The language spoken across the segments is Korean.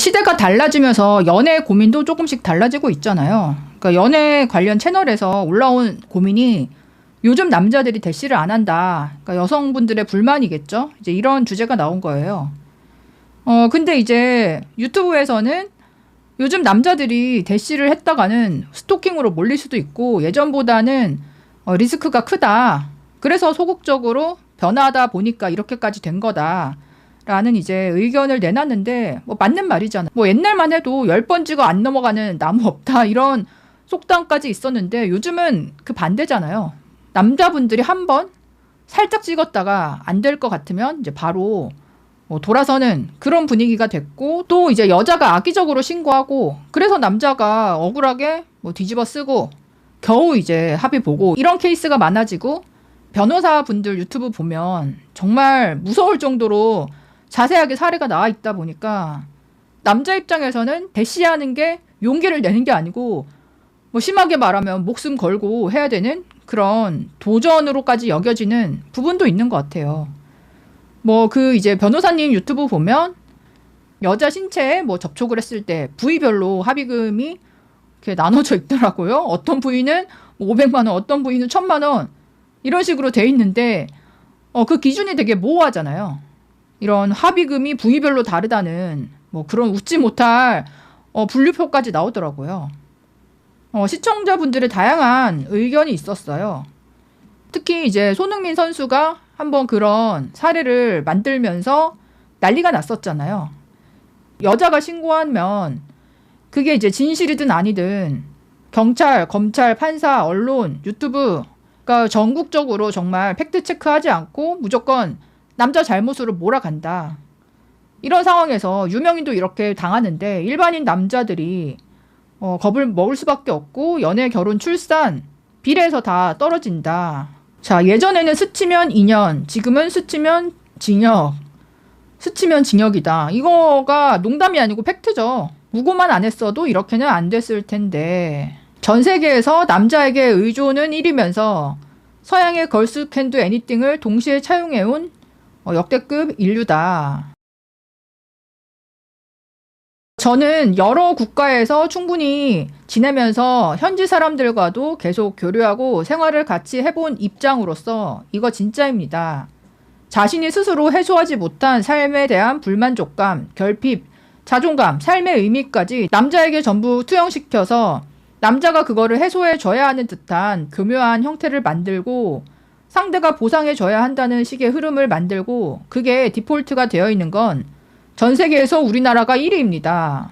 시대가 달라지면서 연애 고민도 조금씩 달라지고 있잖아요. 그러니까 연애 관련 채널에서 올라온 고민이 요즘 남자들이 대시를 안 한다. 그러니까 여성분들의 불만이겠죠. 이제 이런 주제가 나온 거예요. 근데 이제 유튜브에서는 요즘 남자들이 대시를 했다가는 스토킹으로 몰릴 수도 있고 예전보다는 리스크가 크다. 그래서 소극적으로 변하다 보니까 이렇게까지 된 거다. 라는 이제 의견을 내놨는데 뭐 맞는 말이잖아. 뭐 옛날만 해도 10번 찍어 안 넘어가는 나무 없다 이런 속담까지 있었는데 요즘은 그 반대잖아요. 남자분들이 한 번 살짝 찍었다가 안 될 것 같으면 이제 바로 뭐 돌아서는 그런 분위기가 됐고 또 이제 여자가 악의적으로 신고하고 그래서 남자가 억울하게 뭐 뒤집어 쓰고 겨우 이제 합의 보고 이런 케이스가 많아지고 변호사분들 유튜브 보면 정말 무서울 정도로 자세하게 사례가 나와 있다 보니까 남자 입장에서는 대시하는 게 용기를 내는 게 아니고 뭐 심하게 말하면 목숨 걸고 해야 되는 그런 도전으로까지 여겨지는 부분도 있는 것 같아요. 뭐 그 이제 변호사님 유튜브 보면 여자 신체에 뭐 접촉을 했을 때 부위별로 합의금이 이렇게 나눠져 있더라고요. 어떤 부위는 500만 원, 어떤 부위는 1000만 원 이런 식으로 돼 있는데 그 기준이 되게 모호하잖아요. 이런 합의금이 부위별로 다르다는 뭐 그런 웃지 못할 분류표까지 나오더라고요. 시청자분들의 다양한 의견이 있었어요. 특히 이제 손흥민 선수가 한번 그런 사례를 만들면서 난리가 났었잖아요. 여자가 신고하면 그게 이제 진실이든 아니든 경찰, 검찰, 판사, 언론, 유튜브 그러니까 전국적으로 정말 팩트체크하지 않고 무조건 남자 잘못으로 몰아간다. 이런 상황에서 유명인도 이렇게 당하는데 일반인 남자들이 겁을 먹을 수밖에 없고 연애, 결혼, 출산 비례해서 다 떨어진다. 자, 예전에는 스치면 2년, 지금은 스치면 징역. 스치면 징역이다. 이거가 농담이 아니고 팩트죠. 무고만 안 했어도 이렇게는 안 됐을 텐데 전 세계에서 남자에게 의존은 1위면서 서양의 걸스 캔 두 애니띵을 동시에 차용해온 역대급 인류다. 저는 여러 국가에서 충분히 지내면서 현지 사람들과도 계속 교류하고 생활을 같이 해본 입장으로서 이거 진짜입니다. 자신이 스스로 해소하지 못한 삶에 대한 불만족감, 결핍, 자존감, 삶의 의미까지 남자에게 전부 투영시켜서 남자가 그거를 해소해줘야 하는 듯한 교묘한 형태를 만들고 상대가 보상해줘야 한다는 식의 흐름을 만들고 그게 디폴트가 되어 있는 건 전 세계에서 우리나라가 1위입니다.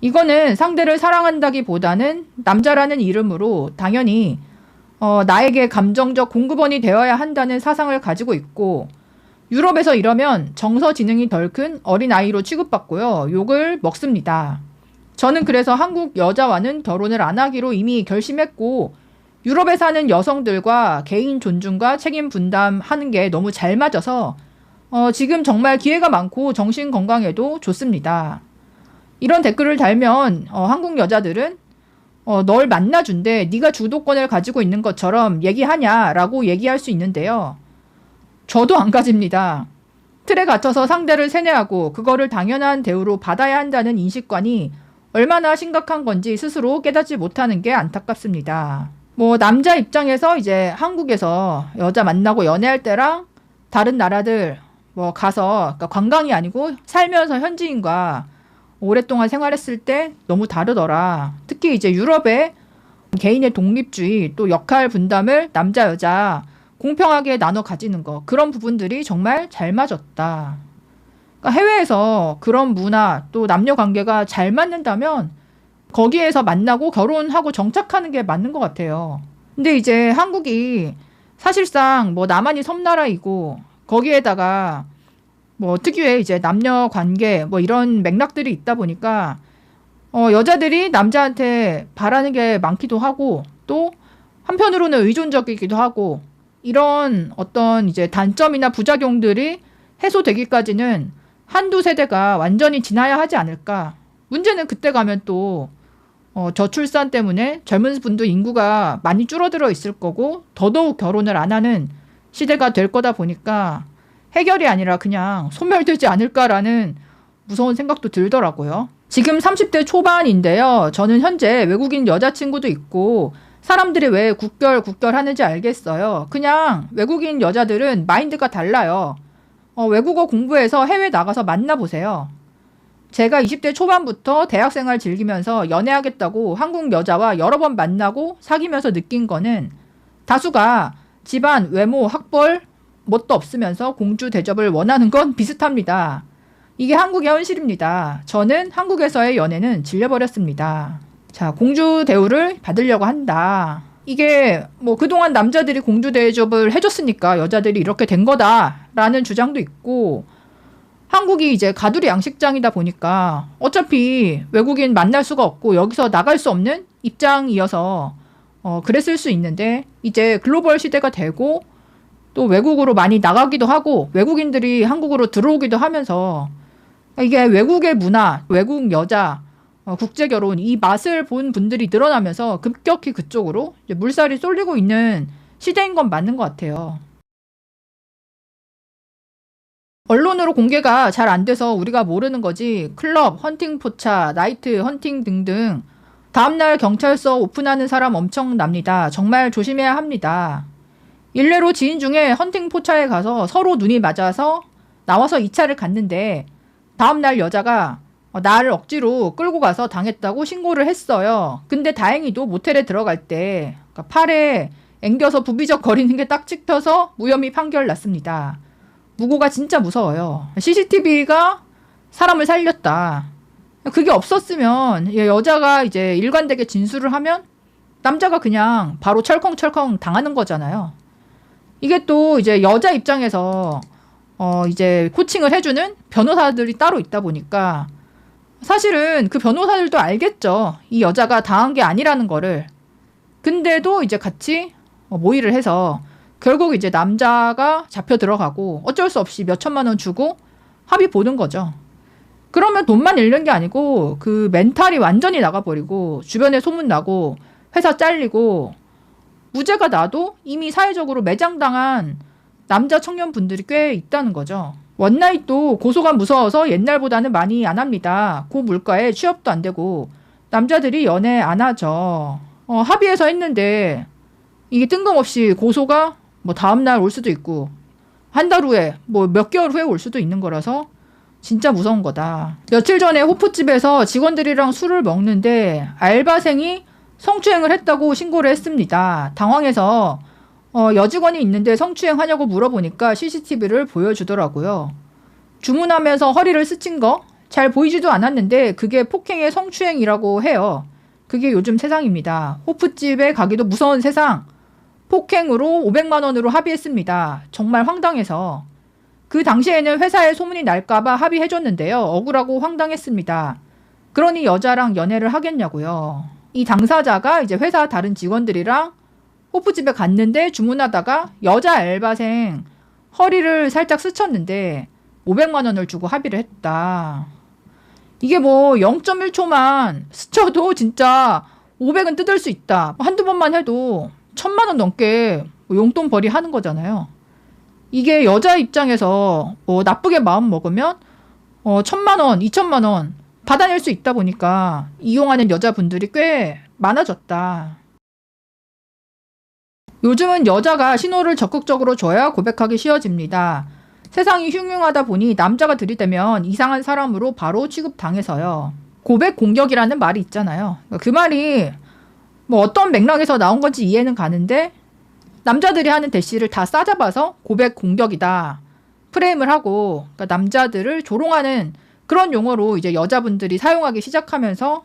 이거는 상대를 사랑한다기보다는 남자라는 이름으로 당연히 나에게 감정적 공급원이 되어야 한다는 사상을 가지고 있고 유럽에서 이러면 정서지능이 덜 큰 어린아이로 취급받고요. 욕을 먹습니다. 저는 그래서 한국 여자와는 결혼을 안 하기로 이미 결심했고 유럽에 사는 여성들과 개인 존중과 책임 분담하는 게 너무 잘 맞아서 지금 정말 기회가 많고 정신 건강에도 좋습니다. 이런 댓글을 달면 한국 여자들은 널 만나준대 네가 주도권을 가지고 있는 것처럼 얘기하냐라고 얘기할 수 있는데요. 저도 안 가집니다. 틀에 갇혀서 상대를 세뇌하고 그거를 당연한 대우로 받아야 한다는 인식관이 얼마나 심각한 건지 스스로 깨닫지 못하는 게 안타깝습니다. 뭐 남자 입장에서 이제 한국에서 여자 만나고 연애할 때랑 다른 나라들 뭐 가서 그러니까 관광이 아니고 살면서 현지인과 오랫동안 생활했을 때 너무 다르더라. 특히 이제 유럽의 개인의 독립주의 또 역할 분담을 남자 여자 공평하게 나눠 가지는 거 그런 부분들이 정말 잘 맞았다. 그러니까 해외에서 그런 문화 또 남녀 관계가 잘 맞는다면 거기에서 만나고 결혼하고 정착하는 게 맞는 것 같아요. 근데 이제 한국이 사실상 뭐 남한이 섬나라이고 거기에다가 뭐 특유의 이제 남녀 관계 뭐 이런 맥락들이 있다 보니까 여자들이 남자한테 바라는 게 많기도 하고 또 한편으로는 의존적이기도 하고 이런 어떤 이제 단점이나 부작용들이 해소되기까지는 한두 세대가 완전히 지나야 하지 않을까. 문제는 그때 가면 또 저출산 때문에 젊은 분들 인구가 많이 줄어들어 있을 거고 더더욱 결혼을 안 하는 시대가 될 거다 보니까 해결이 아니라 그냥 소멸되지 않을까라는 무서운 생각도 들더라고요. 지금 30대 초반인데요. 저는 현재 외국인 여자친구도 있고 사람들이 왜 국결 하는지 알겠어요. 그냥 외국인 여자들은 마인드가 달라요. 외국어 공부해서 해외 나가서 만나보세요. 제가 20대 초반부터 대학생활 즐기면서 연애하겠다고 한국 여자와 여러 번 만나고 사귀면서 느낀 거는 다수가 집안, 외모, 학벌 뭣도 없으면서 공주 대접을 원하는 건 비슷합니다. 이게 한국의 현실입니다. 저는 한국에서의 연애는 질려버렸습니다. 자, 공주 대우를 받으려고 한다. 이게 뭐 그동안 남자들이 공주 대접을 해줬으니까 여자들이 이렇게 된 거다라는 주장도 있고, 한국이 이제 가두리 양식장이다 보니까 어차피 외국인 만날 수가 없고 여기서 나갈 수 없는 입장이어서 그랬을 수 있는데, 이제 글로벌 시대가 되고 또 외국으로 많이 나가기도 하고 외국인들이 한국으로 들어오기도 하면서 이게 외국의 문화, 외국 여자, 국제결혼 이 맛을 본 분들이 늘어나면서 급격히 그쪽으로 이제 물살이 쏠리고 있는 시대인 건 맞는 것 같아요. 언론으로 공개가 잘 안 돼서 우리가 모르는 거지, 클럽, 헌팅 포차, 나이트 헌팅 등등 다음날 경찰서 오픈하는 사람 엄청납니다. 정말 조심해야 합니다. 일례로 지인 중에 헌팅 포차에 가서 서로 눈이 맞아서 나와서 2차를 갔는데 다음날 여자가 나를 억지로 끌고 가서 당했다고 신고를 했어요. 근데 다행히도 모텔에 들어갈 때 팔에 앵겨서 부비적 거리는 게 딱 찍혀서 무혐의 판결 났습니다. 무고가 진짜 무서워요. CCTV가 사람을 살렸다. 그게 없었으면 여자가 이제 일관되게 진술을 하면 남자가 그냥 바로 철컹철컹 당하는 거잖아요. 이게 또 이제 여자 입장에서 이제 코칭을 해주는 변호사들이 따로 있다 보니까 사실은 그 변호사들도 알겠죠. 이 여자가 당한 게 아니라는 거를. 근데도 이제 같이 모의를 해서 결국 이제 남자가 잡혀 들어가고 어쩔 수 없이 몇 천만 원 주고 합의 보는 거죠. 그러면 돈만 잃는 게 아니고 그 멘탈이 완전히 나가버리고 주변에 소문나고 회사 잘리고 무죄가 나도 이미 사회적으로 매장당한 남자 청년분들이 꽤 있다는 거죠. 원나잇도 고소가 무서워서 옛날보다는 많이 안 합니다. 고 물가에 취업도 안 되고 남자들이 연애 안 하죠. 합의해서 했는데 이게 뜬금없이 고소가 뭐 다음날 올 수도 있고 한 달 후에 뭐 몇 개월 후에 올 수도 있는 거라서 진짜 무서운 거다. 며칠 전에 호프집에서 직원들이랑 술을 먹는데 알바생이 성추행을 했다고 신고를 했습니다. 당황해서 여직원이 있는데 성추행하냐고 물어보니까 CCTV를 보여주더라고요. 주문하면서 허리를 스친 거 잘 보이지도 않았는데 그게 폭행의 성추행이라고 해요. 그게 요즘 세상입니다. 호프집에 가기도 무서운 세상. 폭행으로 500만 원으로 합의했습니다. 정말 황당해서. 그 당시에는 회사에 소문이 날까봐 합의해줬는데요. 억울하고 황당했습니다. 그러니 여자랑 연애를 하겠냐고요. 이 당사자가 이제 회사 다른 직원들이랑 호프집에 갔는데 주문하다가 여자 알바생 허리를 살짝 스쳤는데 500만 원을 주고 합의를 했다. 이게 뭐 0.1초만 스쳐도 진짜 500은 뜯을 수 있다. 한두 번만 해도 1000만 원 넘게 용돈벌이 하는 거잖아요. 이게 여자 입장에서 뭐 나쁘게 마음 먹으면 1000만 원, 2000만 원 받아낼 수 있다 보니까 이용하는 여자분들이 꽤 많아졌다. 요즘은 여자가 신호를 적극적으로 줘야 고백하기 쉬워집니다. 세상이 흉흉하다 보니 남자가 들이대면 이상한 사람으로 바로 취급당해서요. 고백 공격이라는 말이 있잖아요. 그 말이 뭐 어떤 맥락에서 나온 건지 이해는 가는데 남자들이 하는 대시를 다 싸잡아서 고백 공격이다 프레임을 하고, 그러니까 남자들을 조롱하는 그런 용어로 이제 여자분들이 사용하기 시작하면서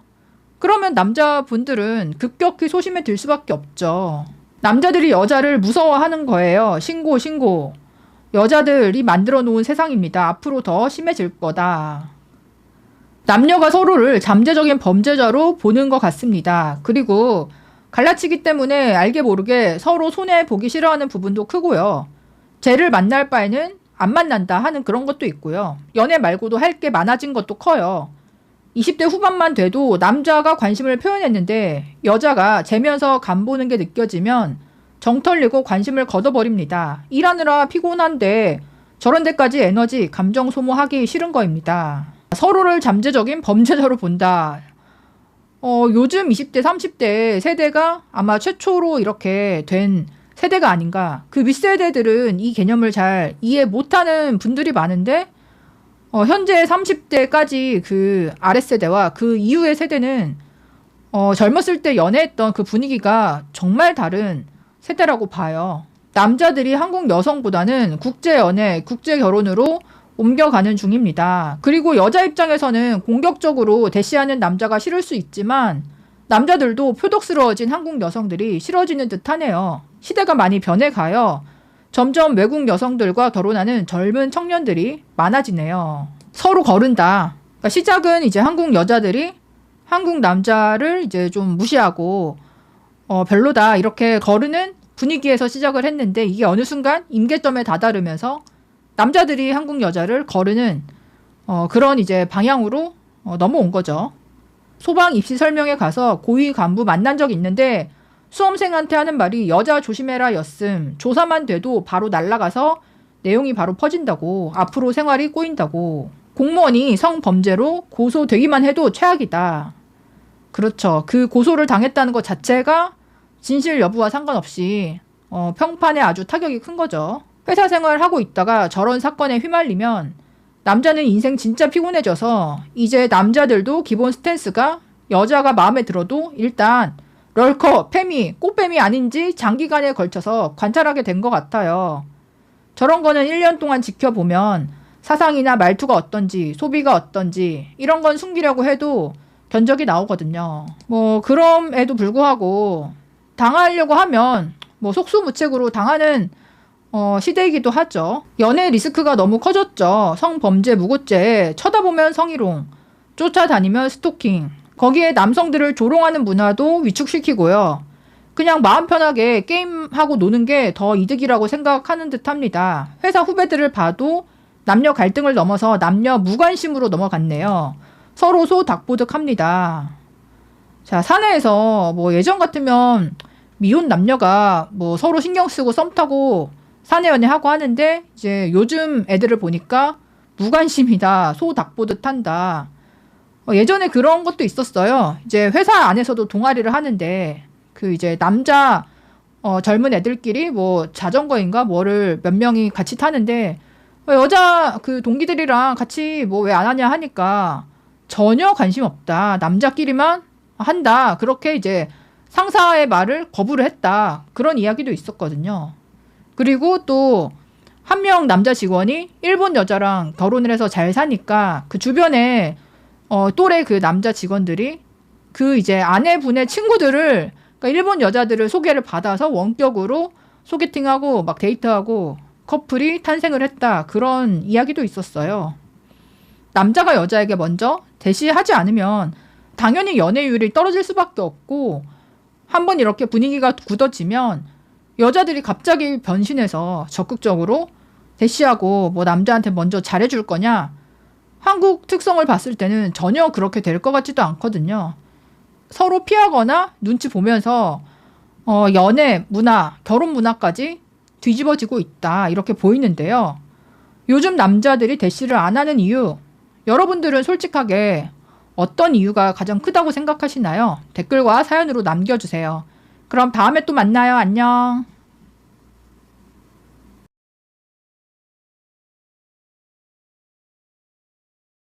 그러면 남자분들은 급격히 소심해 들 수밖에 없죠. 남자들이 여자를 무서워하는 거예요. 신고. 여자들이 만들어 놓은 세상입니다. 앞으로 더 심해질 거다. 남녀가 서로를 잠재적인 범죄자로 보는 것 같습니다. 그리고 갈라치기 때문에 알게 모르게 서로 손해보기 싫어하는 부분도 크고요. 쟤를 만날 바에는 안 만난다 하는 그런 것도 있고요. 연애 말고도 할 게 많아진 것도 커요. 20대 후반만 돼도 남자가 관심을 표현했는데 여자가 재면서 간보는 게 느껴지면 정 털리고 관심을 걷어버립니다. 일하느라 피곤한데 저런 데까지 에너지, 감정 소모하기 싫은 거입니다. 서로를 잠재적인 범죄자로 본다. 요즘 20대, 30대 세대가 아마 최초로 이렇게 된 세대가 아닌가. 그 윗세대들은 이 개념을 잘 이해 못하는 분들이 많은데, 현재 30대까지 그 아랫세대와 그 이후의 세대는, 젊었을 때 연애했던 그 분위기가 정말 다른 세대라고 봐요. 남자들이 한국 여성보다는 국제연애, 국제결혼으로 옮겨가는 중입니다. 그리고 여자 입장에서는 공격적으로 대시하는 남자가 싫을 수 있지만 남자들도 표독스러워진 한국 여성들이 싫어지는 듯 하네요. 시대가 많이 변해가요. 점점 외국 여성들과 결혼하는 젊은 청년들이 많아지네요. 서로 거른다. 그러니까 시작은 이제 한국 여자들이 한국 남자를 이제 좀 무시하고 별로다 이렇게 거르는 분위기에서 시작을 했는데 이게 어느 순간 임계점에 다다르면서 남자들이 한국 여자를 거르는 그런 이제 방향으로 넘어온 거죠. 소방 입시 설명회 가서 고위 간부 만난 적 있는데 수험생한테 하는 말이 여자 조심해라 였음. 조사만 돼도 바로 날아가서 내용이 바로 퍼진다고. 앞으로 생활이 꼬인다고. 공무원이 성범죄로 고소되기만 해도 최악이다. 그렇죠. 그 고소를 당했다는 것 자체가 진실 여부와 상관없이 평판에 아주 타격이 큰 거죠. 회사 생활을 하고 있다가 저런 사건에 휘말리면 남자는 인생 진짜 피곤해져서 이제 남자들도 기본 스탠스가 여자가 마음에 들어도 일단 럴커, 페미, 꽃뱀이 아닌지 장기간에 걸쳐서 관찰하게 된 것 같아요. 저런 거는 1년 동안 지켜보면 사상이나 말투가 어떤지, 소비가 어떤지 이런 건 숨기려고 해도 견적이 나오거든요. 그럼에도 불구하고 당하려고 하면 속수무책으로 당하는 시대이기도 하죠. 연애 리스크가 너무 커졌죠. 성범죄, 무고죄, 쳐다보면 성희롱, 쫓아다니면 스토킹, 거기에 남성들을 조롱하는 문화도 위축시키고요. 그냥 마음 편하게 게임하고 노는 게 더 이득이라고 생각하는 듯 합니다. 회사 후배들을 봐도 남녀 갈등을 넘어서 남녀 무관심으로 넘어갔네요. 서로 소닥보득합니다. 자, 사내에서 예전 같으면 미혼 남녀가 서로 신경 쓰고 썸 타고 사내 연애하고 하는데 이제 요즘 애들을 보니까 무관심이다, 소닥보듯 한다. 예전에 그런 것도 있었어요. 이제 회사 안에서도 동아리를 하는데 그 이제 남자 젊은 애들끼리 자전거인가 뭐를 몇 명이 같이 타는데 여자 그 동기들이랑 같이 왜 안 하냐 하니까 전혀 관심 없다. 남자끼리만 한다. 그렇게 이제 상사의 말을 거부를 했다. 그런 이야기도 있었거든요. 그리고 또 한 명 남자 직원이 일본 여자랑 결혼을 해서 잘 사니까 그 주변에 또래 그 남자 직원들이 그 이제 아내분의 친구들을 그러니까 일본 여자들을 소개를 받아서 원격으로 소개팅하고 막 데이트하고 커플이 탄생을 했다. 그런 이야기도 있었어요. 남자가 여자에게 먼저 대시하지 않으면 당연히 연애율이 떨어질 수밖에 없고 한번 이렇게 분위기가 굳어지면 여자들이 갑자기 변신해서 적극적으로 대시하고 남자한테 먼저 잘해줄 거냐? 한국 특성을 봤을 때는 전혀 그렇게 될 것 같지도 않거든요. 서로 피하거나 눈치 보면서 연애 문화, 결혼 문화까지 뒤집어지고 있다. 이렇게 보이는데요. 요즘 남자들이 대시를 안 하는 이유, 여러분들은 솔직하게 어떤 이유가 가장 크다고 생각하시나요? 댓글과 사연으로 남겨주세요. 그럼 다음에 또 만나요. 안녕.